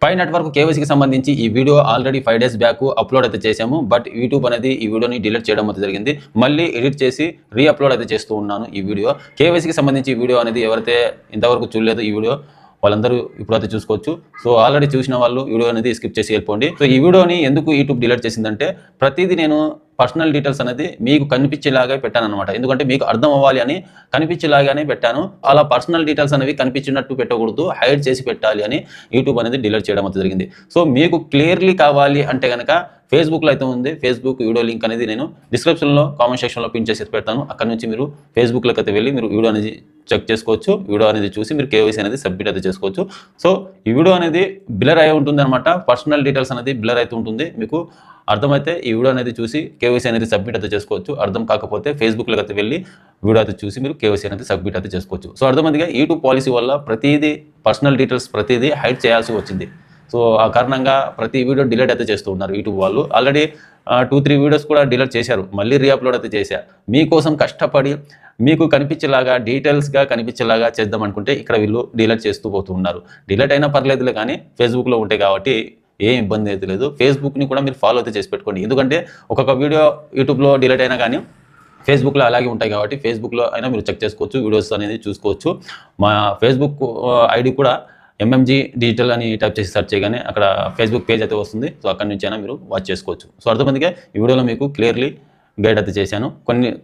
Pi network కేవైసీకి సంబంధించి ఈ video already 5 days back upload అయితే చేశాము. బట్ యూట్యూబ్ అనేది ఈ వీడియోని డిలీట్ చేయడం అయితే జరిగింది. మళ్ళీ ఎడిట్ చేసి అప్లోడ్ అయితే చేస్తూ ఉన్నాను. ఈ వీడియో కేవైసీకి సంబంధించి ఈ వీడియో అనేది ఎవరైతే ఇంతవరకు చూడలేదు ఈ వీడియో వాళ్ళందరూ ఇప్పుడైతే చూసుకోవచ్చు. సో ఆల్రెడీ చూసిన వాళ్ళు వీడియో అనేది స్కిప్ చేసి వెళ్ళిపోండి. సో ఈ వీడియోని ఎందుకు యూట్యూబ్ డిలీట్ చేసిందంటే ప్రతిదీ నేను పర్సనల్ డీటెయిల్స్ అనేది మీకు కనిపించేలాగా పెట్టాను అనమాట. ఎందుకంటే మీకు అర్థం అవ్వాలి అని కనిపించేలాగానే పెట్టాను. అలా పర్సనల్ డీటెయిల్స్ అనేవి కనిపించినట్టు పెట్టకూడదు, హైడ్ చేసి పెట్టాలి అని యూట్యూబ్ అనేది డిలీట్ చేయడం అయితే జరిగింది. సో మీకు క్లియర్లీ కావాలి అంటే కనుక ఫేస్బుక్లో అయితే ఉంది. ఫేస్బుక్ వీడియో లింక్ అనేది నేను డిస్క్రిప్షన్లో కామెంట్ సెక్షన్లో పిన్ చేసి పెడతాను. అక్కడ నుంచి మీరు ఫేస్బుక్లోకి అయితే వెళ్ళి మీరు వీడియో అనేది చెక్ చేసుకోవచ్చు. వీడియో అనేది చూసి మీరు కేవైసీ అనేది సబ్మిట్ అయితే చేసుకోవచ్చు. సో ఈ వీడియో అనేది బ్లర్ అయి ఉంటుంది అనమాట. పర్సనల్ డీటెయిల్స్ అనేది బ్లర్ అయితే ఉంటుంది. మీకు అర్థమైతే ఈ వీడియో అనేది చూసి కేవైసీ అనేది సబ్మిట్ అయితే చేసుకోవచ్చు. అర్థం కాకపోతే ఫేస్బుక్లోకి అయితే వెళ్ళి వీడియో అయితే చూసి మీరు కేవైసీ అనేది సబ్మిట్ అయితే చేసుకోవచ్చు. సో అర్థమైందిగా యూట్యూబ్ పాలసీ వల్ల ప్రతిదీ పర్సనల్ డీటెయిల్స్ ప్రతిదీ హైడ్ చేయాల్సి వచ్చింది. సో ఆ కారణంగా ప్రతి వీడియో డిలీట్ అయితే చేస్తూ ఉన్నారు యూట్యూబ్ వాళ్ళు. ఆల్రెడీ 2-3 వీడియోస్ కూడా డిలీట్ చేశారు. మళ్ళీ అప్లోడ్ అయితే చేశారు. మీకోసం కష్టపడి మీకు కనిపించేలాగా డీటెయిల్స్గా కనిపించేలాగా చేద్దాం అనుకుంటే ఇక్కడ వీళ్ళు డిలీట్ చేస్తూ పోతూ ఉన్నారు. డిలీట్ అయినా పర్లేదులే కానీ ఫేస్బుక్లో ఉంటాయి కాబట్టి ఏం ఇబ్బంది అయితే లేదు. ఫేస్బుక్ని కూడా మీరు ఫాలో అయితే చేసి పెట్టుకోండి. ఎందుకంటే ఒక్కొక్క వీడియో యూట్యూబ్లో డిలీట్ అయినా కానీ ఫేస్బుక్లో అలాగే ఉంటాయి కాబట్టి ఫేస్బుక్లో అయినా మీరు చెక్ చేసుకోవచ్చు, వీడియోస్ అనేది చూసుకోవచ్చు. మా ఫేస్బుక్ ఐడి కూడా MMG డిజిటల్ అని టైప్ చేసి సెర్చ్ చేయగానే అక్కడ ఫేస్బుక్ పేజ్ అయితే వస్తుంది. సో అక్కడి నుంచి అయినా మీరు వాచ్ చేసుకోవచ్చు. సో అర్థమందిగా ఈ వీడియోలో మీకు క్లియర్లీ గైడ్ అయితే చేశాను.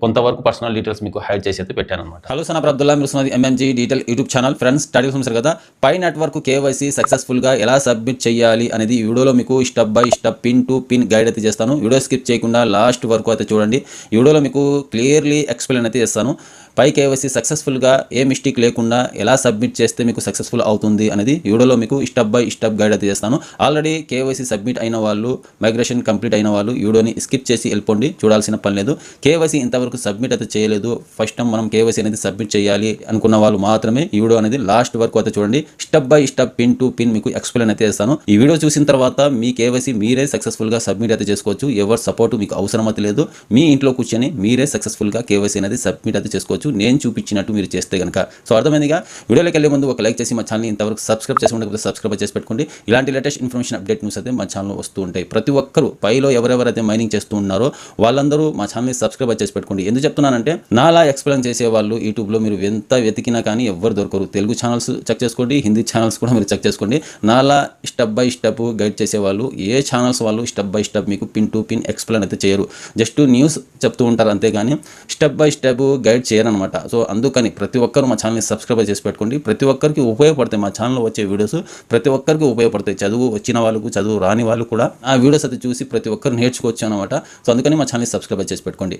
కొంతవరకు పర్సనల్ డీటెయిల్స్ మీకు హైడ్ చేసి అయితే పెట్టాను అనమాట. హలో సనా అబ్దుల్లా, మీరు చూస్తున్నది MMG digital YouTube channel. Friends studies చూసారు కదా, పై నెట్వర్క్ కేవైసీ సక్సెస్ఫుల్గా ఎలా సబ్మిట్ చేయాలి అనేది ఈ వీడియోలో మీకు step by step pin to pin guide అయితే చేస్తాను. వీడియో స్కిప్ చేయకుండా లాస్ట్ వరకు అయితే చూడండి. ఈ వీడియోలో మీకు క్లియర్లీ ఎక్స్ప్లెయిన్ అయితే చేస్తాను. పై కేవైసీ సక్సెస్ఫుల్గా ఏ మిస్టేక్ లేకుండా ఎలా సబ్మిట్ చేస్తే మీకు సక్సెస్ఫుల్ అవుతుంది అనేది ఈ వీడియోలో మీకు స్టెప్ బై స్టెప్ గైడ్ అయితే చేస్తాను. ఆల్రెడీ కేవైసీ సబ్మిట్ అయిన వాళ్ళు, మైగ్రేషన్ కంప్లీట్ అయిన వాళ్ళు ఈ వీడియోని స్కిప్ చేసి వెళ్ళిపోండి, చూడాల్సిన పని లేదు. కేవైసీ ఇంతవరకు సబ్మిట్ అయితే చేయలేదు, ఫస్ట్ టైం మనం కేవైసీ అనేది సబ్మిట్ చేయాలి అనుకున్న వాళ్ళు మాత్రమే ఈ వీడియో అనేది లాస్ట్ వరకు అయితే చూడండి. Step by step pin to pin మీకు ఎక్స్ప్లెయిన్ అయితే చేస్తాను. ఈ వీడియో చూసిన తర్వాత మీ కేవైసీ మీరే సక్సెస్ఫుల్గా సబ్మిట్ అయితే చేసుకోవచ్చు. ఎవరి సపోర్ట్ మీకు అవసరం అయితే లేదు. మీ ఇంట్లో కూర్చొని మీరే సక్సెస్ఫుల్గా కేవైసీ అనేది సబ్మిట్ అయితే చేసుకోవచ్చు, నేను చూపించినట్టు మీరు చేస్తే కనుక. సో అర్థమైందిగా, వీడియోలోకి వెళ్ళే ముందు ఒక లైక్ చేసి మా ఛానల్ ఇంతవరకు సబ్స్క్రైబ్ చేసి ఉండకపోతే సబ్స్క్రైబ్ చేసి పెట్టుకోండి. ఇలాంటి లేటెస్ట్ ఇన్ఫర్మేషన్ అప్డేట్ న్యూస్ అయితే మా ఛానల్లో వస్తూ ఉంటాయి. ప్రతి ఒక్కరు పైలో ఎవరెవరైతే మైనింగ్ చేస్తూ ఉన్నారో వాళ్ళందరూ మా ఛానల్ని సబ్స్క్రైబ్ చేసి పెట్టుకోండి. ఎందుకు చెప్తున్నానంటే నాలా ఎక్స్ప్లెయిన్ చేసే వాళ్ళు యూట్యూబ్లో మీరు ఎంత వెతికినా కానీ ఎవ్వరు దొరకరు. తెలుగు ఛానల్స్ చెక్ చేసుకోండి, హిందీ ఛానల్స్ కూడా మీరు చెక్ చేసుకోండి. నాలా స్టెప్ బై స్టెప్ గైడ్ చేసేవాళ్ళు ఏ ఛానల్స్ వాళ్ళు స్టెప్ బై స్టెప్ మీకు పిన్ టు పిన్ ఎక్స్ప్లెయిన్ అయితే చేయరు. జస్ట్ న్యూస్ చెప్తూ ఉంటారు అంతేగాని స్టెప్ బై స్టెప్ గైడ్ చేయరనమాట. సో అందుకని ప్రతి ఒక్కరు మా ఛానల్ని సబ్స్క్రైబ్ చేసి పెట్టుకోండి. ప్రతి ఒక్కరికి ఉపయోగపడతాయి మా ఛానల్లో వచ్చే వీడియోస్, ప్రతి ఒక్కరికి ఉపయోగపడతాయి. చదువు వచ్చిన వాళ్ళకు, చదువు రాని వాళ్ళు కూడా ఆ వీడియోస్ అయితే చూసి ప్రతి ఒక్కరు నేర్చుకోవచ్చు అనమాట. సో అందుకని మా ఛానల్ని సబ్స్క్రైబ్ చేసి పెట్టుకోండి.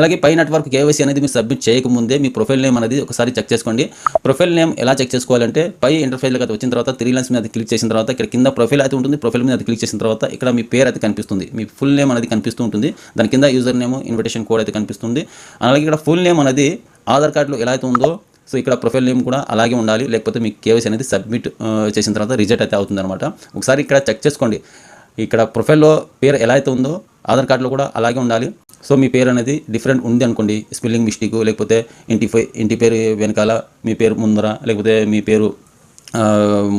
అలాగే పై నెట్వర్క్ కేవైసీ అనేది మీరు సబ్మిట్ చేయకముందే మీ ప్రొఫైల్ నేమ్ అనేది ఒకసారి చెక్ చేసుకోండి. ప్రొఫైల్ నేమ్ ఎలా చెక్ చేసుకోవాలంటే పై ఇంటర్ఫేస్లోకి అయితే వచ్చిన తర్వాత 3 లైన్స్ మీద క్లిక్ చేసిన తర్వాత ఇక్కడ కింద ప్రొఫైల్ అయితే ఉంటుంది. ప్రొఫైల్ మీద క్లిక్ చేసిన తర్వాత ఇక్కడ మీ పేరు అయితే కనిపిస్తుంది, మీ ఫుల్ నేమ్ అనేది కనిపిస్తూ ఉంటుంది. దాని కింద యూజర్ నేమ్, ఇన్విటేషన్ కోడ్ అయితే కనిపిస్తుంది. అలాగే ఇక్కడ ఫుల్ నేమ్ అనేది ఆధార్ కార్డులో ఎలా అయితే ఉందో సో ఇక్కడ ప్రొఫైల్ నేమ్ కూడా అలాగే ఉండాలి. లేకపోతే మీ కేవైసీ అనేది సబ్మిట్ చేసిన తర్వాత రిజెక్ట్ అయితే అవుతుంది అనమాట. ఒకసారి ఇక్కడ చెక్ చేసుకోండి. ఇక్కడ ప్రొఫైల్లో పేరు ఎలా అయితే ఉందో ఆధార్ కార్డులో కూడా అలాగే ఉండాలి. సో మీ పేరు అనేది డిఫరెంట్ ఉంది అనుకోండి, స్పెల్లింగ్ మిస్టేక్, లేకపోతే ఇంటి పేరు వెనకాల మీ పేరు ముందర, లేకపోతే మీ పేరు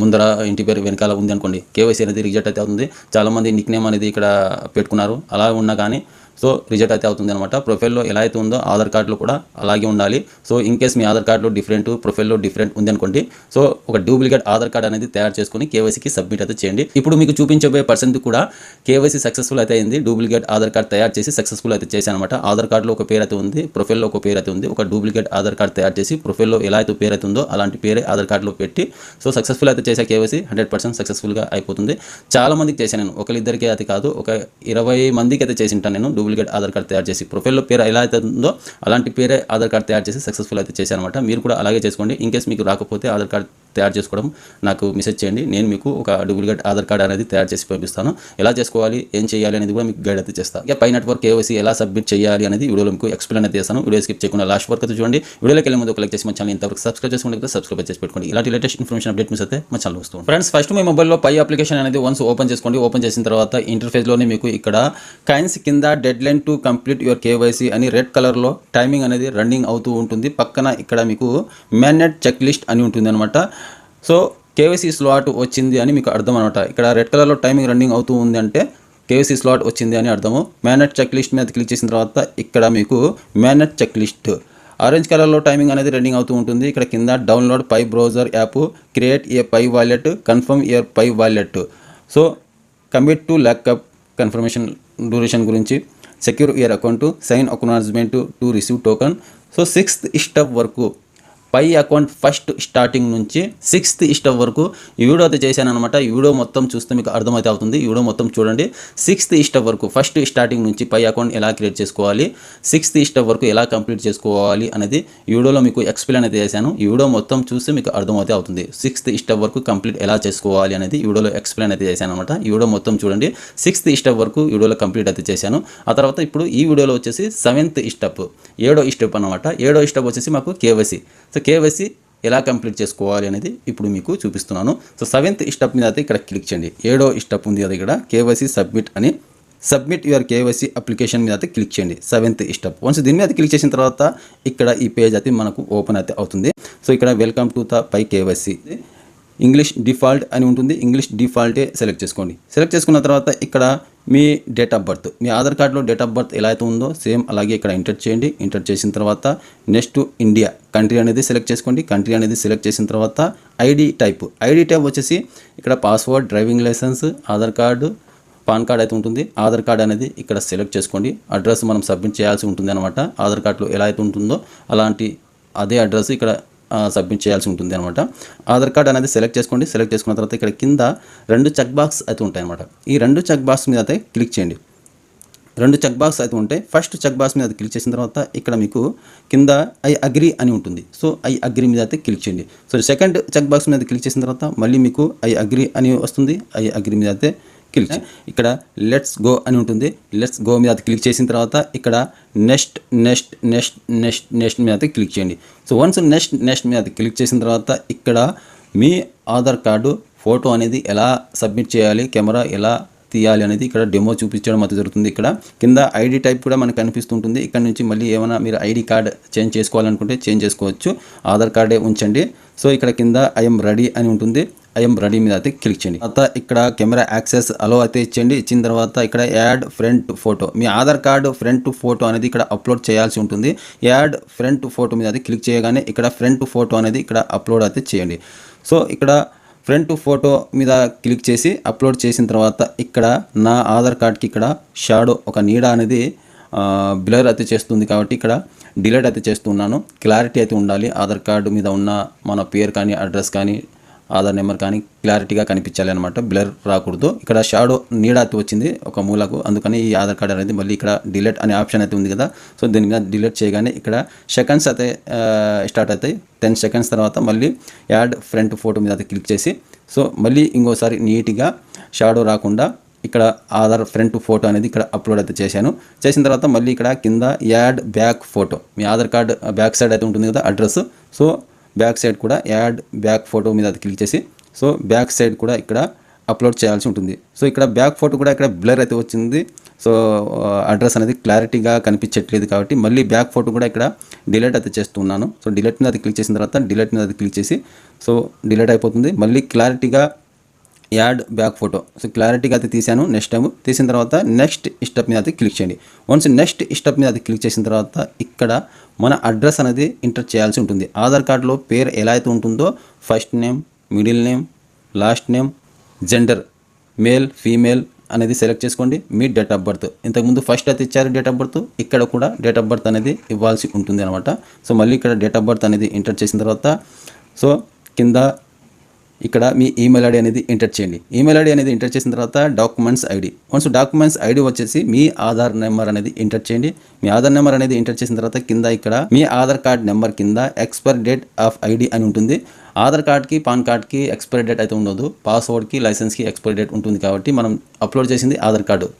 ముందర ఇంటి పేరు వెనకాల ఉంది అనుకోండి, కేవైసీ అనేది రిజెక్ట్ అయితే అవుతుంది. చాలామంది నిక్ నేమ్ అనేది ఇక్కడ పెట్టుకున్నారు, అలా ఉన్నా కానీ సో రిజెక్ట్ అయితే అవుతుంది అనమాట. ప్రొఫైల్లో ఎలా అయితే ఉందో ఆధార్ కార్డులో కూడా అలాగే ఉండాలి. సో ఇన్ కేస్ మీ ఆధార్ కార్డులో డిఫరెంట్, ప్రొఫైల్లో డిఫరెంట్ ఉంది అనుకోండి, సో ఒక డూప్లికేట్ ఆధార్ కార్డ్ అనేది తయారు చేసుకుని కేవైసీకి సబ్మిట్ అయితే చేయండి. ఇప్పుడు మీకు చూపించబోయే పర్సన్కి కూడా కేవైసీ సక్సెస్ఫుల్ అయితే అయింది. డూప్లికేట్ ఆధార్ కార్డ్ తయారు చేసి సక్సెస్ఫుల్ అయితే చేశాను అనమాట. ఆధార్ కార్డులో ఒక పేరు అయితే ఉంది, ప్రొఫైల్లో ఒక పేరు అయితే ఉంది. ఒక డూప్లికేట్ ఆధార్ కార్డ్ తయారు చేసి ప్రొఫైల్లో ఎలా అయితే పేరు అయితే ఉందో అలాంటి పేరే ఆధార్ కార్డులో పెట్టి సో సక్సెస్ఫుల్ అయితే చేసే కేవైసీ 100% సక్సెస్ఫుల్గా అయిపోతుంది. చాలా మందికి చేశాను నేను, ఒకరిద్దరికే అయితే కాదు, ఒక 20 మందికి అయితే చేసి ఉంటాను నేను. డూప్లికేట్ ఆధార్ కార్డ్ తయారు చేసి ప్రొఫైల్లో పేరు ఎలా అయితే ఉందో అలాంటి పేరే ఆధార్ కార్డ్ తయారు చేసి సక్సెస్ఫుల్ అయితే చేశాను అనమాట. మీరు కూడా అలాగే చేసుకోండి. ఇన్ కేస్ మీకు రాకపోతే ఆధార్ కార్డ్ తయారు చేసుకోవడం నాకు మెసేజ్ చేయండి, నేను మీకు ఒక డూప్లికేట్ ఆధార్ కార్డ్ అనేది తయారు చేసి పంపిస్తాను. ఎలా చేసుకోవాలి, ఏం చేయాలి అనేది కూడా మీకు గైడ్ అయితే చేస్తాను. ఇక పై నెట్వర్క్ కేవైసీ ఎలా సబ్మిట్ చేయాలి అనేది వీడియోలో మీకు ఎక్స్ప్లెయిన్ అయితే చేస్తాను. వీడియో స్కిప్ చేయకుండా లాస్ట్ వరకు అయితే చూడండి. వీడియోలోకి వెళ్ళే ముందు ఒక లైక్ చేసి మా ఛానల్ ఇంతవరకు సబ్స్క్రైబ్ చేసుకుంటే సబ్స్క్రైబ్ చేసి పెట్టుకోండి. ఇలాంటి లేటెస్ట్ ఇన్ఫర్మేషన్ అప్డేట్ మిస్ అయితే మా ఛానల్ వస్తుంది. ఫ్రెండ్స్ ఫస్ట్ మీ మొబైల్లో పై అప్లికేషన్ అనేది వన్స్ ఓపెన్ చేసుకోండి. ఓపెన్ చేసిన తర్వాత ఇంటర్ఫేస్లోనే మీకు ఇక్కడ కైన్స్ కింద dead line to complete your KYC అని రెడ్ కలర్లో టైమింగ్ అనేది రన్నింగ్ అవుతూ ఉంటుంది. పక్కన ఇక్కడ మీకు మ్యానేజ్ చెక్ లిస్ట్ అని ఉంటుంది అనమాట. సో కేవైసీ స్లాట్ వచ్చింది అని మీకు అర్థం అనమాట. ఇక్కడ రెడ్ కలర్లో టైమింగ్ రన్నింగ్ అవుతూ ఉంది అంటే కేవైసీ స్లాట్ వచ్చింది అని అర్థము. మేనేజ్ చెక్ లిస్ట్ మీద క్లిక్ చేసిన తర్వాత ఇక్కడ మీకు మేనేజ్ చెక్ లిస్ట్ ఆరెంజ్ కలర్లో టైమింగ్ అనేది రన్నింగ్ అవుతూ ఉంటుంది. ఇక్కడ కింద download Pi browser app, create a Pi wallet, confirm your Pi wallet, so commit to lockup confirmation duration గురించి, secure your account, sign acknowledgement to receive token. So 6th step వరకు Pi account first starting నుంచి 6th step వరకు ఈ video అయితే చేశాను అనమాట. ఈ video మొత్తం చూస్తే మీకు అర్థమైతే అవుతుంది. ఈ వీడియో మొత్తం చూడండి. 6th స్టెప్ వరకు ఫస్ట్ స్టార్టింగ్ నుంచి పై అకౌంట్ ఎలా క్రియేట్ చేసుకోవాలి, 6th స్టెప్ వరకు ఎలా కంప్లీట్ చేసుకోవాలి అనేది ఈ వీడియోలో మీకు ఎక్స్ప్లెయిన్ అయితే చేశాను. ఈ వీడియో మొత్తం చూస్తే మీకు అర్థమైతే అవుతుంది. 6th స్టెప్ వరకు కంప్లీట్ ఎలా చేసుకోవాలి అనేది ఈ వీడియోలో ఎక్స్ప్లెయిన్ అయితే చేశాను అనమాట. ఈ వీడియో మొత్తం చూడండి. 6th స్టెప్ వరకు ఈ వీడియోలో కంప్లీట్ అయితే చేశాను. ఆ తర్వాత ఇప్పుడు ఈ వీడియోలో వచ్చేసి 7th స్టెప్, 7వ స్టెప్ అనమాట. 7వ స్టెప్ వచ్చేసి మాకు కేవైసీ. సో కేవైసీ ఎలా కంప్లీట్ చేసుకోవాలి అనేది ఇప్పుడు మీకు చూపిస్తున్నాను. సో 7th స్టెప్ మీద అయితే ఇక్కడ క్లిక్ చేయండి. 7వ స్టెప్ ఉంది అది ఇక్కడ కేవైసీ సబ్మిట్ అని, సబ్మిట్ యువర్ కేవైసీ అప్లికేషన్ మీద అయితే క్లిక్ చేయండి. 7th step. వన్స్ దీని మీద క్లిక్ చేసిన తర్వాత ఇక్కడ ఈ పేజ్ అయితే మనకు ఓపెన్ అయితే అవుతుంది. సో ఇక్కడ welcome to the Pi KYC, English default అని ఉంటుంది. ఇంగ్లీష్ డిఫాల్టే సెలెక్ట్ చేసుకోండి. సెలెక్ట్ చేసుకున్న తర్వాత ఇక్కడ మీ డేట్ ఆఫ్ బర్త్, మీ ఆధార్ కార్డులో డేట్ ఆఫ్ బర్త్ ఎలా అయితే ఉందో సేమ్ అలాగే ఇక్కడ ఎంటర్ చేయండి. ఎంటర్ చేసిన తర్వాత నెక్స్ట్ ఇండియా కంట్రీ అనేది సెలెక్ట్ చేసుకోండి. కంట్రీ అనేది సెలెక్ట్ చేసిన తర్వాత ఐడి టైప్ వచ్చేసి ఇక్కడ password, driving licence, Aadhaar card, PAN card అయితే ఉంటుంది. ఆధార్ కార్డ్ అనేది ఇక్కడ సెలెక్ట్ చేసుకోండి. అడ్రస్ మనం సబ్మిట్ చేయాల్సి ఉంటుంది అనమాట. ఆధార్ కార్డులో ఎలా అయితే ఉంటుందో అలాంటి అదే అడ్రస్ ఇక్కడ సబ్మిట్ చేయాల్సి ఉంటుంది అనమాట. ఆధార్ కార్డ్ అనేది సెలెక్ట్ చేసుకోండి. సెలెక్ట్ చేసుకున్న తర్వాత ఇక్కడ కింద 2 చెక్ బాక్స్ అయితే ఉంటాయి అనమాట. ఈ 2 చెక్ బాక్స్ మీద అయితే క్లిక్ చేయండి. 2 చెక్ బాక్స్ అయితే ఉంటాయి. ఫస్ట్ చెక్ బాక్స్ మీద క్లిక్ చేసిన తర్వాత ఇక్కడ మీకు కింద ఐ అగ్రీ అని ఉంటుంది. సో ఐ అగ్రీ మీద అయితే క్లిక్ చేయండి. సో సెకండ్ చెక్ బాక్స్ మీద క్లిక్ చేసిన తర్వాత మళ్ళీ మీకు ఐ అగ్రీ అని వస్తుంది. ఐ అగ్రీ మీద అయితే క్లిక్ ఇక్కడ లెట్స్ గో అని ఉంటుంది. లెట్స్ గో మీద క్లిక్ చేసిన తర్వాత ఇక్కడ next next next next next మీద అయితే క్లిక్ చేయండి. సో వన్స్ నెక్స్ట్ మీద క్లిక్ చేసిన తర్వాత ఇక్కడ మీ ఆధార్ కార్డు ఫోటో అనేది ఎలా సబ్మిట్ చేయాలి, కెమెరా ఎలా తీయాలి అనేది ఇక్కడ డెమో చూపించడం అయితే జరుగుతుంది. ఇక్కడ కింద ఐడి టైప్ కూడా మనకు కనిపిస్తుంటుంది. ఇక్కడ నుంచి మళ్ళీ ఏమైనా మీరు ఐడి కార్డ్ చేంజ్ చేసుకోవాలనుకుంటే చేంజ్ చేసుకోవచ్చు. ఆధార్ కార్డే ఉంచండి. సో ఇక్కడ కింద ఐఎమ్ రెడీ అని ఉంటుంది. ఐఎమ్ రెడీ మీద అయితే క్లిక్ చేయండి. తర్వాత ఇక్కడ కెమెరా యాక్సెస్ అలో అయితే ఇచ్చేయండి. ఇచ్చిన తర్వాత ఇక్కడ యాడ్ ఫ్రంట్ ఫోటో, మీ ఆధార్ కార్డు ఫ్రంట్ ఫోటో అనేది ఇక్కడ అప్లోడ్ చేయాల్సి ఉంటుంది. యాడ్ ఫ్రంట్ ఫోటో మీద అయితే క్లిక్ చేయగానే ఇక్కడ ఫ్రంట్ ఫోటో అనేది ఇక్కడ అప్లోడ్ అయితే చేయండి. సో ఇక్కడ ఫ్రంట్ ఫోటో మీద క్లిక్ చేసి అప్లోడ్ చేసిన తర్వాత ఇక్కడ నా ఆధార్ కార్డ్కి ఇక్కడ షాడో ఒక నీడ అనేది బ్లర్ అయితే చేస్తుంది కాబట్టి ఇక్కడ డిలీట్ అయితే చేస్తున్నాను. క్లారిటీ అయితే ఉండాలి. ఆధార్ కార్డు మీద ఉన్న మన పేరు కానీ అడ్రస్ కానీ ఆధార్ నెంబర్ కానీ క్లారిటీగా కనిపించాలి అనమాట. బ్లర్ రాకూడదు. ఇక్కడ షాడో నీడ అయితే వచ్చింది ఒక మూలకు, అందుకని ఈ ఆధార్ కార్డ్ అనేది మళ్ళీ ఇక్కడ డిలీట్ అనే ఆప్షన్ అయితే ఉంది కదా. సో దీని మీద డిలీట్ చేయగానే ఇక్కడ సెకండ్స్ అయితే స్టార్ట్ అవుతాయి. 10 seconds తర్వాత మళ్ళీ యాడ్ ఫ్రంట్ ఫోటో మీద అయితే క్లిక్ చేసి సో మళ్ళీ ఇంకోసారి నీట్గా షాడో రాకుండా ఇక్కడ ఆధార్ ఫ్రంట్ ఫోటో అనేది ఇక్కడ అప్లోడ్ అయితే చేశాను. చేసిన తర్వాత మళ్ళీ ఇక్కడ కింద యాడ్ బ్యాక్ ఫోటో, మీ ఆధార్ కార్డ్ బ్యాక్ సైడ్ అయితే ఉంటుంది కదా అడ్రస్. సో బ్యాక్ సైడ్ కూడా యాడ్ బ్యాక్ ఫోటో మీద క్లిక్ చేసి సో బ్యాక్ సైడ్ కూడా ఇక్కడ అప్లోడ్ చేయాల్సి ఉంటుంది. సో ఇక్కడ బ్యాక్ ఫోటో కూడా ఇక్కడ బ్లర్ అయితే వచ్చింది. సో అడ్రస్ అనేది క్లారిటీగా కనిపించట్లేదు కాబట్టి మళ్ళీ బ్యాక్ ఫోటో కూడా ఇక్కడ డిలీట్ అయితే చేస్తున్నాను. సో డిలీట్ మీద క్లిక్ చేసిన తర్వాత డిలీట్ మీద క్లిక్ చేసి సో డిలీట్ అయిపోతుంది. మళ్ళీ క్లారిటీగా యాడ్ బ్యాక్ ఫోటో, సో క్లారిటీగా అయితే తీసాను. నెక్స్ట్ టైం తీసిన తర్వాత నెక్స్ట్ స్టెప్ మీద అయితే క్లిక్ చేయండి. వన్స్ నెక్స్ట్ స్టెప్ మీద క్లిక్ చేసిన తర్వాత ఇక్కడ మన అడ్రస్ అనేది ఎంటర్ చేయాల్సి ఉంటుంది. ఆధార్ కార్డులో పేరు ఎలా అయితే ఉంటుందో first name, middle name, last name, gender male female అనేది సెలెక్ట్ చేసుకోండి. మీ డేట్ ఆఫ్ బర్త్ ఇంతకుముందు ఫస్ట్ అయితే ఇచ్చారు డేట్ ఆఫ్ బర్త్, ఇక్కడ కూడా డేట్ ఆఫ్ బర్త్ అనేది ఇవ్వాల్సి ఉంటుంది అనమాట. సో మళ్ళీ ఇక్కడ డేట్ ఆఫ్ బర్త్ అనేది ఎంటర్ చేసిన తర్వాత సో కింద ఇక్కడ మీ ఈమెయిల్ ఐడి అనేది ఎంటర్ చేయండి. ఈమెయిల్ ఐడి అనేది ఎంటర్ చేసిన తర్వాత documents ID, once documents ID వచ్చేసి మీ ఆధార్ నెంబర్ అనేది ఎంటర్ చేయండి. మీ ఆధార్ నెంబర్ అనేది ఎంటర్ చేసిన తర్వాత కింద ఇక్కడ మీ ఆధార్ కార్డ్ నెంబర్ కింద ఎక్స్పైరీ డేట్ ఆఫ్ ఐడి అని ఉంటుంది. ఆధార్ కార్డ్కి పాన్ కార్డ్కి ఎక్స్పైరీ డేట్ అయితే ఉండదు. పాస్వర్డ్కి లైసెన్స్కి ఎక్స్పైరీ డేట్ ఉంటుంది కాబట్టి మనం అప్లోడ్ చేసింది ఆధార్ కార్డు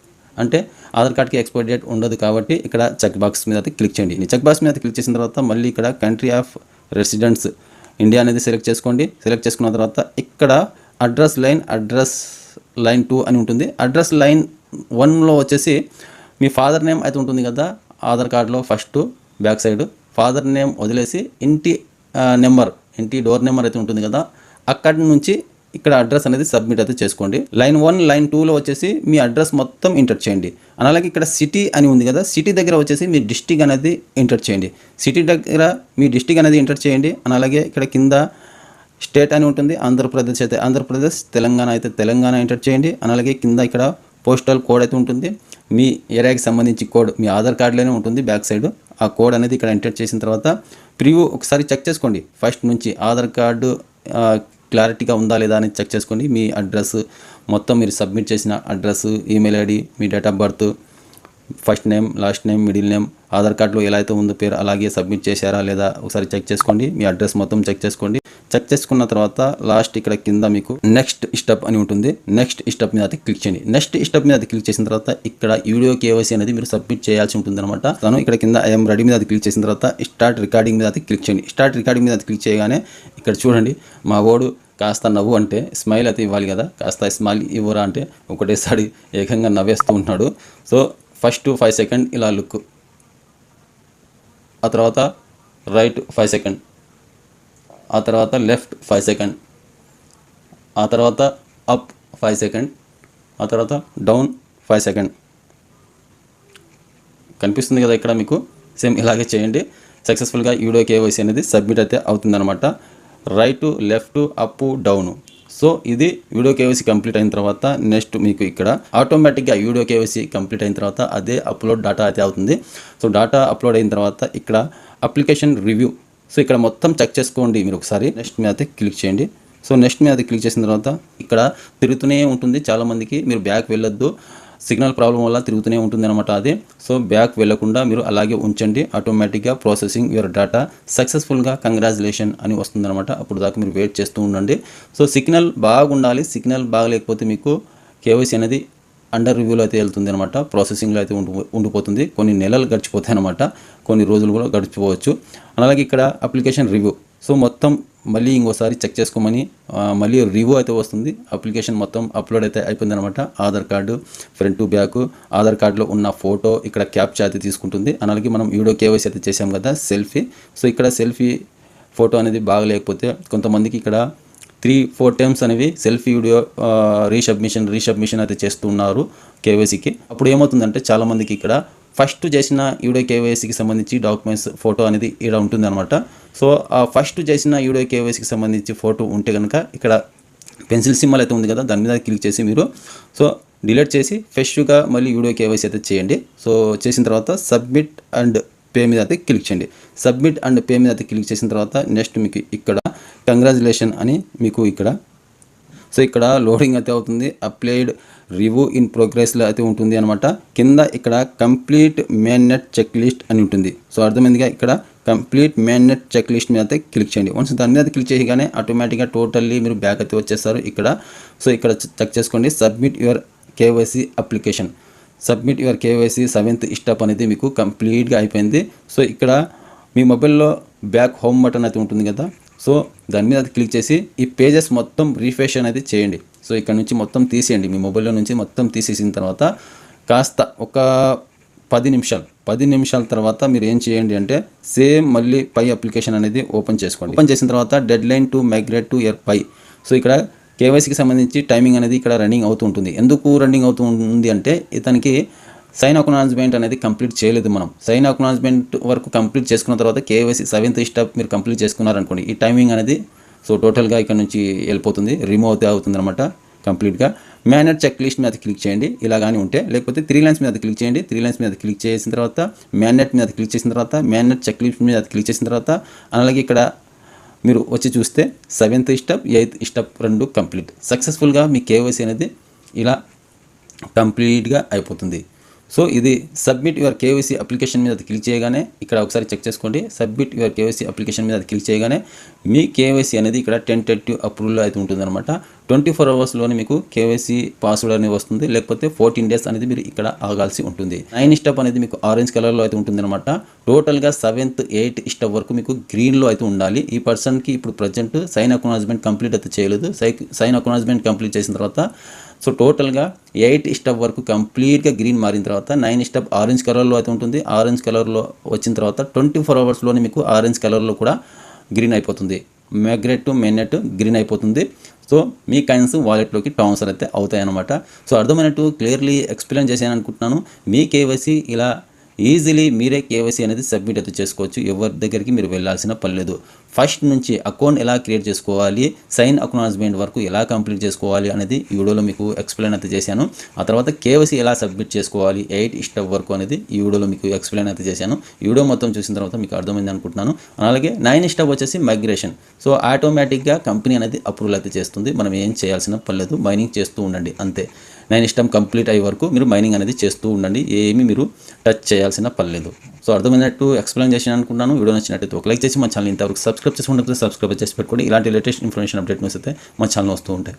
అంటే ఆధార్ కార్డ్కి ఎక్స్పైరీ డేట్ ఉండదు కాబట్టి ఇక్కడ చెక్ బాక్స్ మీద అయితే క్లిక్ చేయండి. చెక్ బాక్స్ మీద క్లిక్ చేసిన తర్వాత మళ్ళీ ఇక్కడ కంట్రీ ఆఫ్ రెసిడెన్స్ ఇండియా అనేది సెలెక్ట్ చేసుకోండి. సెలెక్ట్ చేసుకున్న తర్వాత ఇక్కడ అడ్రస్ లైన్ 2 అని ఉంటుంది. అడ్రస్ లైన్ 1లో వచ్చేసి మీ ఫాదర్ నేమ్ అయితే ఉంటుంది కదా ఆధార్ కార్డులో first back side father name వదిలేసి ఇంటి డోర్ నెంబర్ అయితే ఉంటుంది కదా అక్కడి నుంచి ఇక్కడ అడ్రస్ అనేది సబ్మిట్ అయితే చేసుకోండి. లైన్ 1 లైన్ 2లో వచ్చేసి మీ అడ్రస్ మొత్తం ఎంటర్ చేయండి. అలాగే ఇక్కడ సిటీ అని ఉంది కదా, సిటీ దగ్గర వచ్చేసి మీ డిస్టిక్ అనేది ఎంటర్ చేయండి. సిటీ దగ్గర మీ డిస్టిక్ అనేది ఎంటర్ చేయండి. అలాగే ఇక్కడ కింద స్టేట్ అని ఉంటుంది, ఆంధ్రప్రదేశ్ అయితే ఆంధ్రప్రదేశ్, తెలంగాణ అయితే తెలంగాణ ఎంటర్ చేయండి. అలాగే కింద ఇక్కడ పోస్టల్ కోడ్ అయితే ఉంటుంది, మీ ఏరియాకి సంబంధించి కోడ్ మీ ఆధార్ కార్డులోనే ఉంటుంది బ్యాక్ సైడ్. ఆ కోడ్ అనేది ఇక్కడ ఎంటర్ చేసిన తర్వాత ప్రివ్యూ ఒకసారి చెక్ చేసుకోండి. ఫస్ట్ నుంచి ఆధార్ కార్డు క్లారిటీగా ఉందా లేదా అని చెక్ చేసుకోండి. మీ అడ్రస్ మొత్తం మీరు సబ్మిట్ చేసిన address, email ID, me date of birth, first name, last name, middle name, Aadhaar కార్డులో ఎలా అయితే ఉందో పేరు అలాగే సబ్మిట్ చేశారా లేదా ఒకసారి చెక్ చేసుకోండి. మీ అడ్రస్ మొత్తం చెక్ చేసుకోండి. చెక్ చేసుకున్న తర్వాత లాస్ట్ ఇక్కడ కింద మీకు నెక్స్ట్ స్టెప్ అని ఉంటుంది. నెక్స్ట్ స్టెప్ మీద అయితే క్లిక్ చేయండి. నెక్స్ట్ స్టెప్ మీద క్లిక్ చేసిన తర్వాత ఇక్కడ వీడియో కేవైసీ అనేది మీరు సబ్మిట్ చేయాల్సి ఉంటుంది అనమాట. తను ఇక్కడ కింద ఐఎమ్ రెడీ మీద క్లిక్ చేసిన తర్వాత స్టార్ట్ రికార్డింగ్ మీద అయితే క్లిక్ చేయండి. స్టార్ట్ రికార్డింగ్ మీద క్లిక్ చేయగానే ఇక్కడ చూడండి, మా వాడు కాస్త నవ్వు అంటే స్మైల్ అయితే ఇవ్వాలి కదా, కాస్త స్మైల్ ఇవ్వరా అంటే ఒకటేసారి ఏకంగా నవ్వేస్తూ ఉంటాడు. సో ఫస్ట్ 5 సెకండ్ ఇలా లుక్, ఆ తర్వాత రైట్ 5 సెకండ్, ఆ తర్వాత లెఫ్ట్ 5 సెకండ్, ఆ తర్వాత అప్ 5 సెకండ్, ఆ తర్వాత డౌన్ 5 సెకండ్. కనిపిస్తుంది కదా ఇక్కడ మీకు, సేమ్ ఇలాగే చేయండి. సక్సెస్ఫుల్గా వీడియో కేవైసీ అనేది సబ్మిట్ అయితే అవుతుందన్నమాట. Right, left, up, down. So ఇది వీడియో కేవైసీ కంప్లీట్ అయిన తర్వాత నెక్స్ట్ మీకు ఇక్కడ ఆటోమేటిక్గా వీడియో కేవైసీ కంప్లీట్ అయిన తర్వాత అదే అప్లోడ్ డేటా అయితే అవుతుంది. సో డేటా అప్లోడ్ అయిన తర్వాత ఇక్కడ అప్లికేషన్ రివ్యూ, సో ఇక్కడ మొత్తం చెక్ చేసుకోండి మీరు ఒకసారి. నెక్స్ట్ మీద అయితే క్లిక్ చేయండి. సో నెక్స్ట్ మీద క్లిక్ చేసిన తర్వాత ఇక్కడ తిరుగుతూనే ఉంటుంది. చాలామందికి మీరు బ్యాక్ వెళ్ళొద్దు, సిగ్నల్ ప్రాబ్లం వల్ల తిరుగుతూనే ఉంటుంది అనమాట అది. సో బ్యాక్ వెళ్ళకుండా మీరు అలాగే ఉంచండి. ఆటోమేటిక్గా ప్రాసెసింగ్ యువర్ డేటా సక్సెస్ఫుల్గా కంగ్రాచులేషన్ అని వస్తుందన్నమాట. అప్పుడు దాకా మీరు వెయిట్ చేస్తూ ఉండండి. సో సిగ్నల్ బాగుండాలి. సిగ్నల్ బాగలేకపోతే మీకు కేవైసీ అనేది అండర్ రివ్యూలో అయితే వెళ్తుంది అనమాట. ప్రాసెసింగ్లో అయితే ఉండిపోతుంది. కొన్ని నెలలు గడిచిపోతాయి అనమాట, కొన్ని రోజులు కూడా గడిచిపోవచ్చు. అలాగే ఇక్కడ అప్లికేషన్ రివ్యూ, సో మొత్తం మళ్ళీ ఇంకోసారి చెక్ చేసుకోమని మళ్ళీ రివ్యూ అయితే వస్తుంది. అప్లికేషన్ మొత్తం అప్లోడ్ అయితే అయిపోయింది అనమాట. Aadhaar card front to back, Aadhaar కార్డులో ఉన్న ఫోటో ఇక్కడ క్యాప్చా అయితే తీసుకుంటుంది. అలాగే మనం వీడియో కేవైసీ అయితే చేసాం కదా సెల్ఫీ, సో ఇక్కడ సెల్ఫీ ఫోటో అనేది బాగలేకపోతే కొంతమందికి ఇక్కడ 3-4 టైమ్స్ అనేవి సెల్ఫీ వీడియో రీసబ్మిషన్ అయితే చేస్తున్నారు కేవైసీకి. అప్పుడు ఏమవుతుందంటే చాలామందికి ఇక్కడ ఫస్ట్ చేసిన వీడియో కేవైసీకి సంబంధించి డాక్యుమెంట్స్ ఫోటో అనేది ఇక్కడ ఉంటుంది అనమాట. సో ఆ ఫస్ట్ చేసిన వీడియో కేవైసీకి సంబంధించి ఫోటో ఉంటే కనుక ఇక్కడ పెన్సిల్ సింబల్ అయితే ఉంది కదా, దాని మీద క్లిక్ చేసి మీరు సో డిలీట్ చేసి ఫ్రెష్గా మళ్ళీ వీడియో కేవైసీ అయితే చేయండి. సో చేసిన తర్వాత సబ్మిట్ అండ్ పే మీద అయితే క్లిక్ చేయండి. సబ్మిట్ అండ్ పే మీద అయితే క్లిక్ చేసిన తర్వాత నెక్స్ట్ మీకు ఇక్కడ కంగ్రాచులేషన్ అని మీకు ఇక్కడ సో ఇక్కడ లోడింగ్ అయితే అవుతుంది. అప్లైడ్ రివ్యూ ఇన్ ప్రోగ్రెస్లో అయితే ఉంటుంది అనమాట. కింద ఇక్కడ complete mainnet check list అని ఉంటుంది. సో అర్థమైందిగా, ఇక్కడ complete mainnet check list మీద అయితే క్లిక్ చేయండి. వన్స్ దాని మీద క్లిక్ చేయగానే ఆటోమేటిక్గా టోటల్లీ మీరు బ్యాక్ అయితే వచ్చేస్తారు ఇక్కడ. సో ఇక్కడ చెక్ చేసుకోండి, submit your KYC application, submit your KYC 7th step అనేది మీకు కంప్లీట్గా అయిపోయింది. సో ఇక్కడ మీ మొబైల్లో బ్యాక్ హోమ్ బటన్ అయితే ఉంటుంది కదా, సో దాని మీద క్లిక్ చేసి ఈ పేజెస్ మొత్తం రీఫ్రెష్ అనేది చేయండి. సో ఇక్కడ నుంచి మొత్తం తీసేయండి, మీ మొబైల్లో నుంచి మొత్తం తీసేసిన తర్వాత కాస్త ఒక 10 నిమిషాల తర్వాత మీరు ఏం చేయండి అంటే సేమ్ మళ్ళీ పై అప్లికేషన్ అనేది ఓపెన్ చేసుకోండి. ఓపెన్ చేసిన తర్వాత deadline to migrate to year Pi, so ఇక్కడ కేవైసీకి సంబంధించి టైమింగ్ అనేది ఇక్కడ రన్నింగ్ అవుతూ ఉంటుంది. ఎందుకు రన్నింగ్ అవుతూ ఉంటుంది అంటే ఇతనికి సైన్ అక్నాలెడ్జ్మెంట్ అనేది కంప్లీట్ చేయలేదు. మనం సైన్ అక్నాలెడ్జ్మెంట్ వరకు కంప్లీట్ చేసుకున్న తర్వాత కేవైసీ 7th స్టెప్ మీరు కంప్లీట్ చేసుకున్నారనుకోండి, ఈ టైమింగ్ అనేది సో టోటల్గా ఇక్కడ నుంచి వెళ్ళిపోతుంది, రిమూవ్ అయితే అవుతుంది అనమాట కంప్లీట్గా. మేనేజ్ చెక్ లిస్ట్ మీద క్లిక్ చేయండి ఇలా కానీ ఉంటే, లేకపోతే 3 లైన్స్ మీద క్లిక్ చేయండి. 3 లైన్స్ మీద క్లిక్ చేసిన తర్వాత మేనేజ్ మీద క్లిక్ చేసిన తర్వాత మేనేజ్ చెక్ లిస్ట్ మీద క్లిక్ చేసిన తర్వాత అలాగే ఇక్కడ మీరు వచ్చి చూస్తే 7th step 8th step 2 complete. సక్సెస్ఫుల్గా మీ కేవైసీ అనేది ఇలా కంప్లీట్గా అయిపోతుంది. సో ఇది సబ్మిట్ యువర్ కేవైసీ అప్లికేషన్ మీద క్లిక్ చేయగానే ఇక్కడ ఒకసారి చెక్ చేసుకోండి. సబ్మిట్ యువర్ కేవైసీ అప్లికేషన్ మీద క్లిక్ చేయగానే మీ కేవైసీ అనేది ఇక్కడ టెంటేటివ్ అప్రూవల్ అయితే ఉంటుందన్నమాట. 24 అవర్స్లోనే మీకు కేవైసీ పాస్వర్డ్ అనేది వస్తుంది, లేకపోతే 14 డేస్ అనేది మీరు ఇక్కడ ఆగాల్సి ఉంటుంది. 9 స్టెప్ అనేది మీకు ఆరెంజ్ కలర్లో అయితే ఉంటుందన్నమాట. టోటల్గా 7th 8th స్టెప్ వరకు మీకు గ్రీన్లో అయితే ఉండాలి. ఈ పర్సన్కి ఇప్పుడు ప్రజెంట్ సైన్ అక్నాలెడ్జ్మెంట్ కంప్లీట్ అయితే చేయలేదు. సైన్ అక్నాలెడ్జ్మెంట్ కంప్లీట్ చేసిన తర్వాత సో టోటల్గా 8 స్టెప్ వరకు కంప్లీట్గా గ్రీన్ మారిన తర్వాత 9 స్టెప్ ఆరెంజ్ కలర్లో అయితే ఉంటుంది. ఆరెంజ్ కలర్లో వచ్చిన తర్వాత 24 అవర్స్లోనే మీకు ఆరెంజ్ కలర్లో కూడా గ్రీన్ అయిపోతుంది. మైగ్రేట్ టు మెయిన్నెట్ గ్రీన్ అయిపోతుంది. సో మీ కాయిన్స్ వాలెట్లోకి ట్రాన్స్ఫర్ అయితే అవుతాయి అన్నమాట. సో అర్థమైనట్టు క్లియర్లీ ఎక్స్ప్లెయిన్ చేశాను అనుకుంటున్నాను. మీ కేవైసీ ఇలా ఈజీలీ మీరే కేవైసీ అనేది సబ్మిట్ అయితే చేసుకోవచ్చు. ఎవరి దగ్గరికి మీరు వెళ్ళాల్సిన పని లేదు. ఫస్ట్ నుంచి అకౌంట్ ఎలా క్రియేట్ చేసుకోవాలి, సైన్ అక్నాలెడ్జ్మెంట్ వరకు ఎలా కంప్లీట్ చేసుకోవాలి అనేది ఈ వీడియోలో మీకు ఎక్స్ప్లెయిన్ అయితే చేశాను. ఆ తర్వాత కేవైసీ ఎలా సబ్మిట్ చేసుకోవాలి 8 స్టెప్ వరకు అనేది ఈ వీడియోలో మీకు ఎక్స్ప్లెయిన్ అయితే చేశాను. ఈ వీడియో మొత్తం చూసిన తర్వాత మీకు అర్థమైంది అనుకుంటున్నాను. అలాగే 9 స్టెప్ వచ్చేసి మైగ్రేషన్. సో ఆటోమేటిక్గా కంపెనీ అనేది అప్రూవల్ అయితే చేస్తుంది. మనం ఏం చేయాల్సిన పని లేదు, మైనింగ్ చేస్తూ ఉండండి అంతే. 9 స్టెప్ కంప్లీట్ అయ్యే వరకు మీరు మైనింగ్ అనేది చేస్తూ ఉండండి, ఏమీ మీరు టచ్ చేయాల్సిన పని లేదు. సో అర్థమైనట్టు ఎక్స్ప్లెయిన్ చేసిన అనుకుంటున్నాను. వీడియో నచ్చినట్టయితే ఒక లైక్ చేసి మా ఛానల్ ఇంతవరకు సబ్స్క్రైబ్ చేసుకుంటే సబ్స్క్రైబ్ చేసి పెట్టుకోండి. ఇలాంటి లేటెస్ట్ ఇన్ఫర్మేషన్ అప్డేట్ న్యూస్ అయితే మా ఛానల్ వస్తూ ఉంటాయి.